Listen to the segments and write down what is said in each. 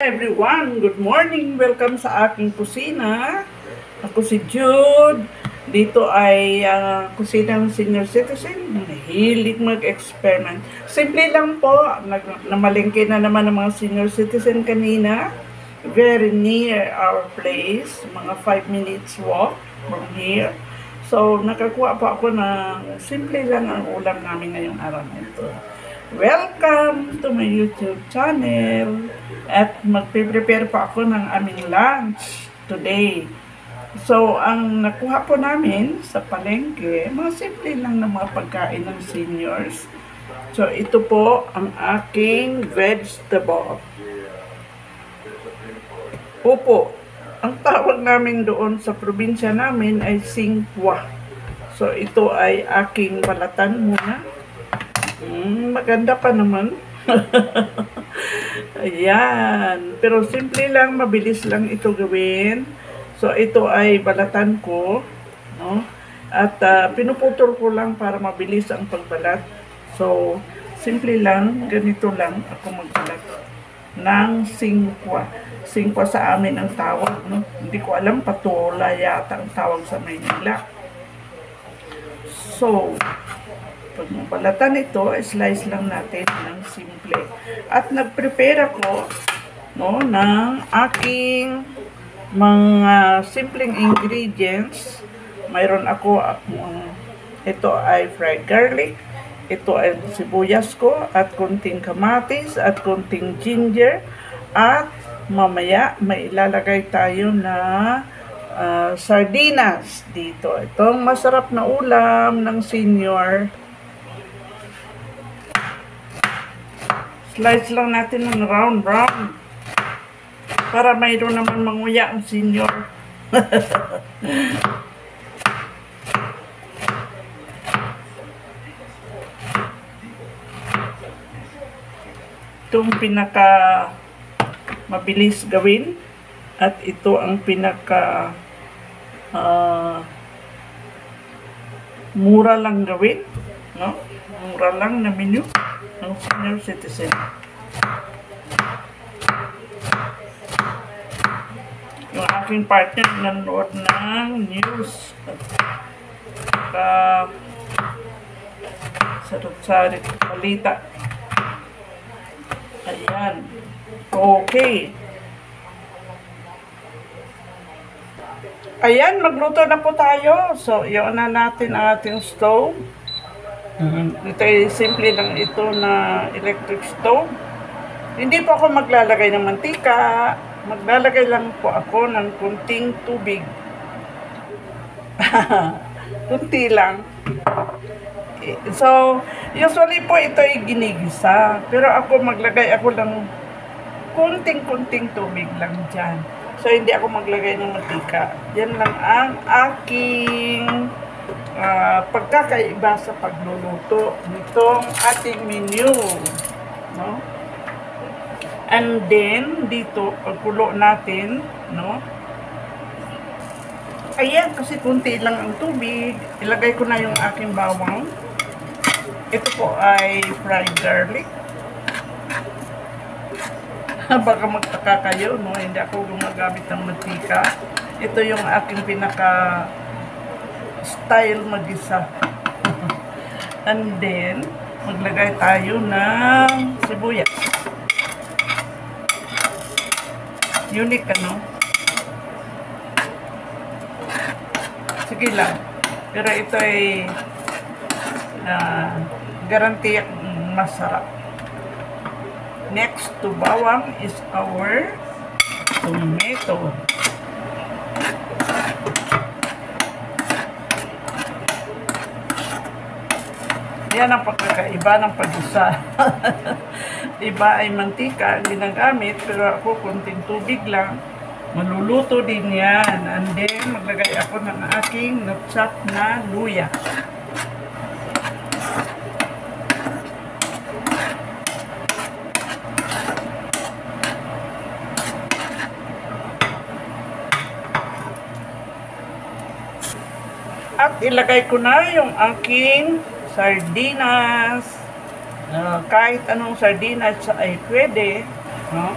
Everyone, good morning! Welcome sa aking kusina. Ako si Jude. Dito ay kusina ng senior citizen. Mahilig mag-experiment. Simple lang po. Namalengke na naman ng mga senior citizen kanina. Very near our place. Mga 5 minutes walk from here. So, nakakuha pa ako ng simple lang ang ulam namin ngayong araw nito. Welcome to my YouTube channel. At magpe-prepare pa ako ng aming lunch today. So, ang nakuha po namin sa palengke, mga simple lang na mga pagkain ng seniors. So, ito po ang aking vegetable. Opo, ang tawag namin doon sa probinsya namin ay singkwa. So, ito ay aking balatan muna. Maganda pa naman. Ayan. Pero simple lang, mabilis lang ito gawin. So, ito ay balatan ko. No? At pinuputol ko lang para mabilis ang pagbalat. So, simple lang, ganito lang ako magbalat ng singkwa. Singkwa sa amin ang tawag. No? Hindi ko alam, patola yata ang tawag sa Maynila. So, pag mabalatan ito, slice lang natin ng simple. At nag-prepare ako ng aking mga simpleng ingredients. Mayroon ako, ito ay fried garlic, ito ay sibuyas ko, at konting kamatis, at konting ginger, at mamaya may ilalagay tayo na sardinas dito. Itong masarap na ulam ng senior. Slice lang natin ng round para mayroon naman manguya ang senior. Itong pinaka mabilis gawin at ito ang pinaka mura lang gawin, no? Mura lang na menu ng senior citizen. Yung aking partner nanonood ng news at sarap-sarap balita. Ayan. Okay. Ayan, magluto na po tayo. So, iyon na natin ang ating stove. Ito ay simple lang ito na electric stove. Hindi po ako maglalagay ng mantika. Maglalagay lang po ako ng kunting tubig. Kunti lang. So, usually po ito ay ginigisa. Pero ako maglagay ako lang kunting-kunting tubig lang dyan. So, hindi ako maglagay ng mantika. Yan lang ang aking pagkakaiba sa pagluluto nitong ating menu, no? And then dito pagkulo natin, no? Ayan, kasi kunti lang ang tubig. Ilagay ko na yung aking bawang. Ito po ay fried garlic. Baka magtaka kayo, no? Hindi ako gumagamit ng mantika. Ito yung aking pinaka style mag-isa. And then, maglagay tayo ng sibuyas. Unique, ano? Sige lang. Pero ito ay garanti masarap. Next to bawang is our tomato. Yan ang pagkakaiba ng pag-isa. Iba ay mantika ang ginagamit, pero ako kunting tubig lang. Maluluto din yan. And then, maglagay ako ng aking na-chop na luya. At ilagay ko na yung aking sardinas. Kahit anong sardinas ay pwede, no?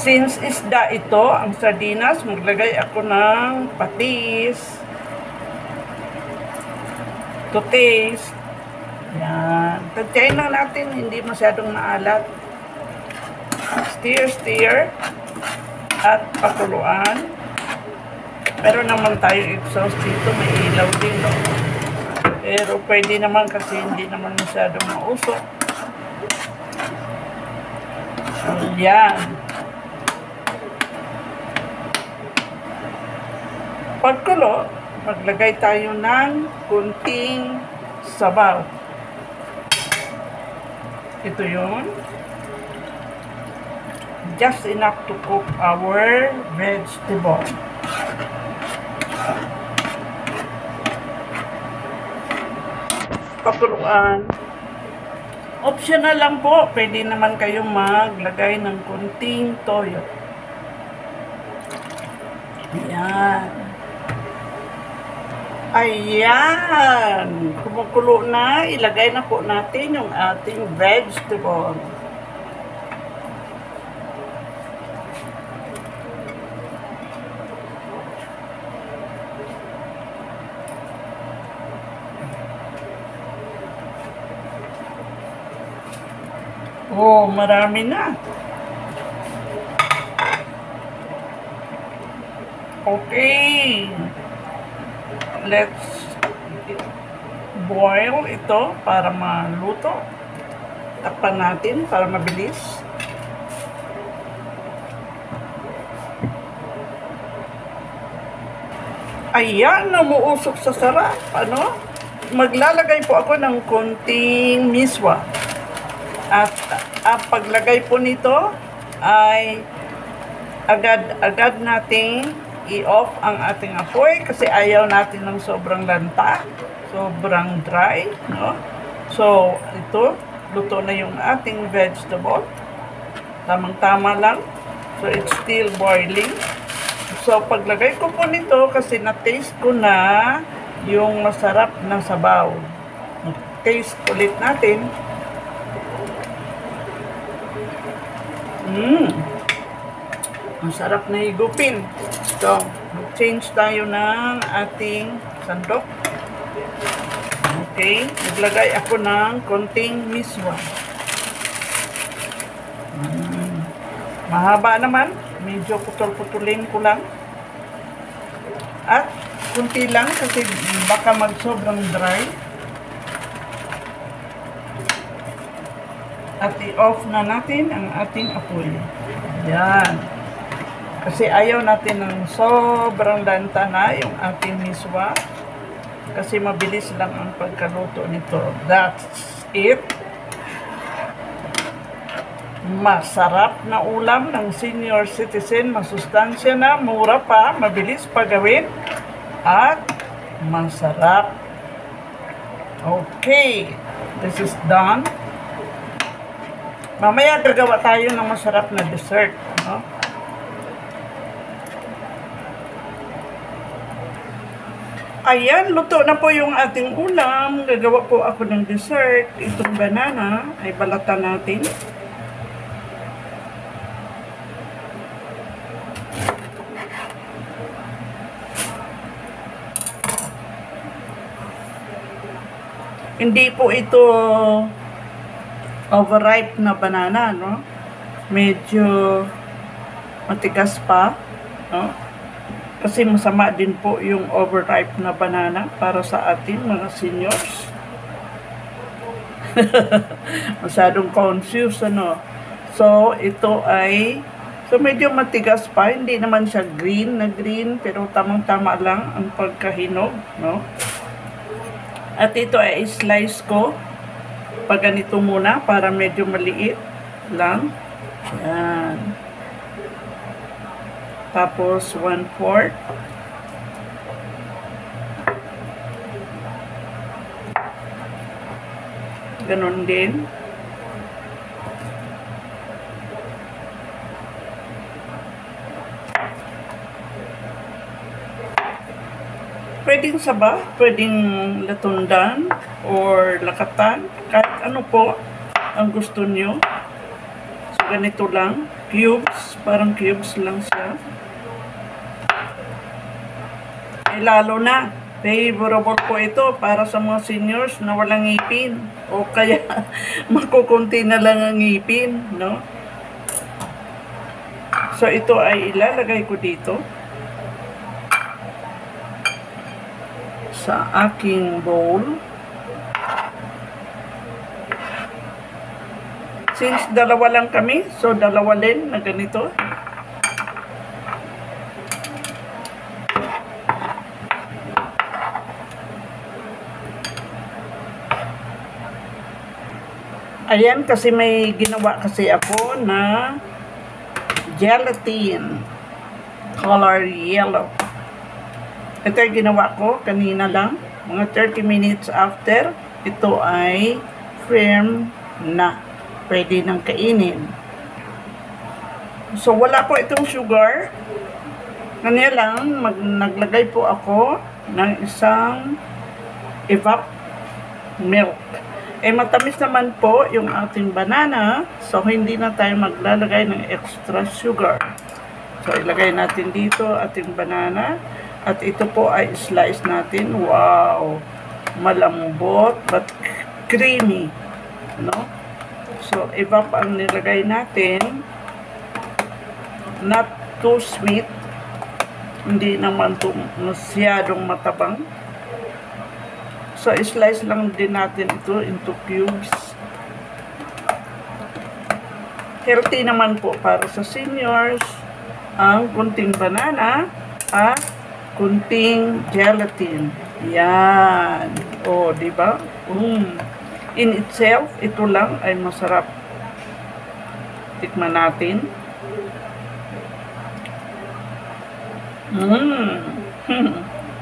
Since isda ito, ang sardinas, maglagay ako ng patis to taste. Yan. Tantyain lang natin, hindi masyadong maalat. Stir at pakuluan. Meron naman tayong exhaust dito, may ilaw din, no? Pero pwede naman kasi hindi naman masyadong mausok. Ayan. Pagkulo, maglagay tayo ng kunting sabaw. Ito yun. Just enough to cook our vegetable. Pakuluan. Optional lang po. Pwede naman kayong maglagay ng kunting toyo. Ayan. Ayan. Kumukulo na. Ilagay na po natin yung ating vegetable. Oh, marami na. Okay. Let's boil ito para maluto. Takpan natin para mabilis. Ayan, namuusok sa sarap. Ano? Maglalagay po ako ng konting miswa. At ang paglagay po nito ay agad-agad nating i-off ang ating apoy kasi ayaw natin ng sobrang lanta, sobrang dry, no? So, ito, luto na yung ating vegetable. Tamang-tama lang. So, it's still boiling. So, paglagay ko po nito kasi na-taste ko na yung masarap na sabaw. Taste ulit natin. Ang sarap na higupin. So, mag-change tayo ng ating sandok. Okay. Naglagay ako ng konting miswa. Mahaba naman. Medyo putol-putulin ko lang. At kunti lang kasi baka mag-sobrang dry. At i-off na natin ang ating apoy. Yan. Kasi ayaw natin ng sobrang lanta na yung ating miswa. Kasi mabilis lang ang pagkaluto nito. That's it. Masarap na ulam ng senior citizen. Masustansya na, mura pa, mabilis pa gawin. At masarap. Okay. This is done. Mamaya gagawa tayo ng masarap na dessert, no? Ayan, luto na po yung ating ulam. Gagawa po ako ng dessert. Itong banana ay balatan natin. Hindi po ito overripe na banana, no? Medyo matigas pa, no? Kasi masama din po yung overripe na banana para sa atin mga seniors. Masyadong confused, ano? So, ito ay medyo matigas pa, hindi naman siya green na green, pero tamang-tama lang ang pagkahinog, no? At ito ay slice ko pag ganito muna para medyo maliit lang. Yan. Tapos 1/4. Ganon din. Pwedeng saba, pwedeng latundan or lakatan, kahit ano po ang gusto nyo. So, ganito lang. cubes. Parang cubes lang siya. Eh, lalo na, favorable po ito para sa mga seniors na walang ngipin. O kaya, makukunti na lang ang ngipin, no? So, ito ay ilalagay ko dito sa aking bowl. Since dalawa lang kami, so dalawa din na ganito. Ayan, kasi may ginawa kasi ako na gelatin color yellow. Ito yung ginawa ko kanina lang, mga 30 minutes after. Ito ay firm na, pwede nang kainin. So wala po itong sugar. Kanina lang naglagay po ako ng isang evap milk. Eh, matamis naman po yung ating banana, so hindi na tayo maglalagay ng extra sugar. So, ilagay natin dito ating banana, at ito po ay slice natin. Wow! Malambot, but creamy, no? So, iba pa ang nilagay natin. Not too sweet, hindi naman masyadong matabang. So, slice lang din natin ito into cubes. Healthy naman po para sa seniors ang kunting banana at kunting gelatin. Yan. O, diba? In itself, ito lang ay masarap. Tikman natin.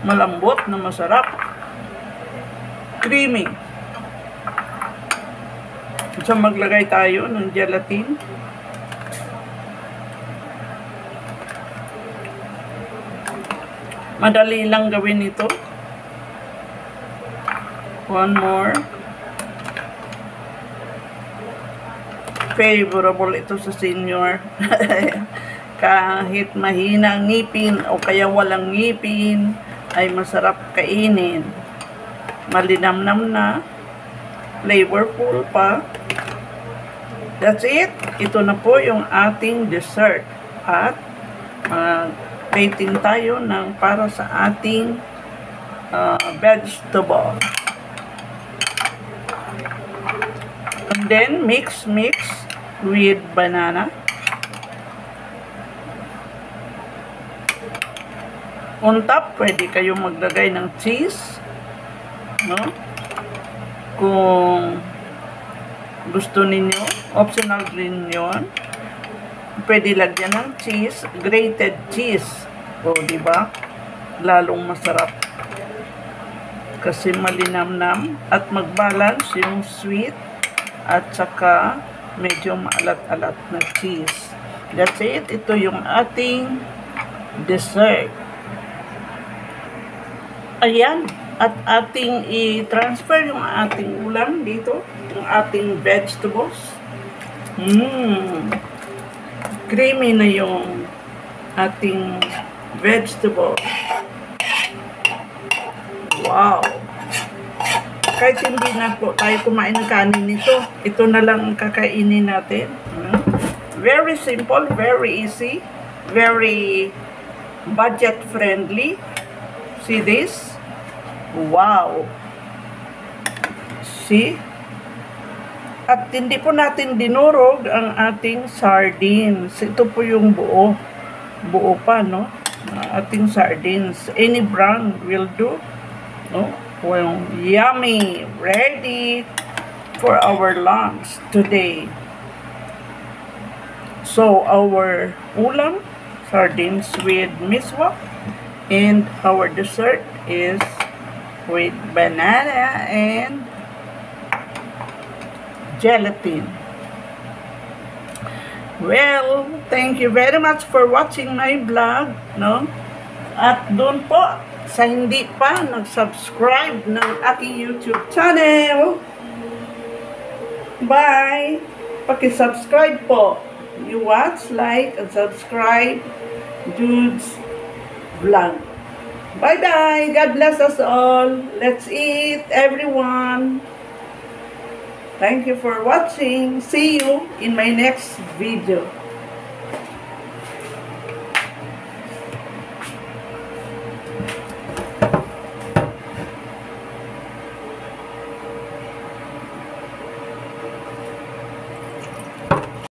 Malambot na masarap. Creamy. So, maglagay tayo ng gelatin. Madali lang gawin ito. One more. Favorable ito sa senior. Kahit mahina ang ngipin o kaya walang ngipin, ay masarap kainin. Malinamnam na, flavorful pa. That's it. Ito na po yung ating dessert. At plating tayo ng para sa ating vegetable. And then mix with banana. On top, pwede kayong maglagay ng cheese. No? Kung gusto ninyo, optional din yun. Pwede lagyan ng cheese, grated cheese. O, diba? Lalong masarap. Kasi malinamnam at mag-balance yung sweet at saka medyo maalat-alat na cheese. That's it. Ito yung ating dessert. Ayan. At ating i-transfer yung ating ulam dito, yung ating vegetables. Creamy na yung ating vegetable. Wow! Kahit hindi na po tayo kumain ng kanin nito, ito na lang ang kakainin natin. Very simple, very easy, very budget friendly. See this? Wow! See? At hindi po natin dinurog ang ating sardines. Ito po yung buo. Buo pa, no? Ating sardines. Any brand will do. No? Well, yummy! Ready for our lunch today. So, our ulam, sardines with miswa. And our dessert is with banana and gelatin. Well, thank you very much for watching my vlog, no? At doon po, sa hindi pa nag-subscribe ng aking YouTube channel, bye! Paki-subscribe po, you watch, like, and subscribe Jude's vlog. Bye-bye. God bless us all. Let's eat, everyone. Thank you for watching. See you in my next video.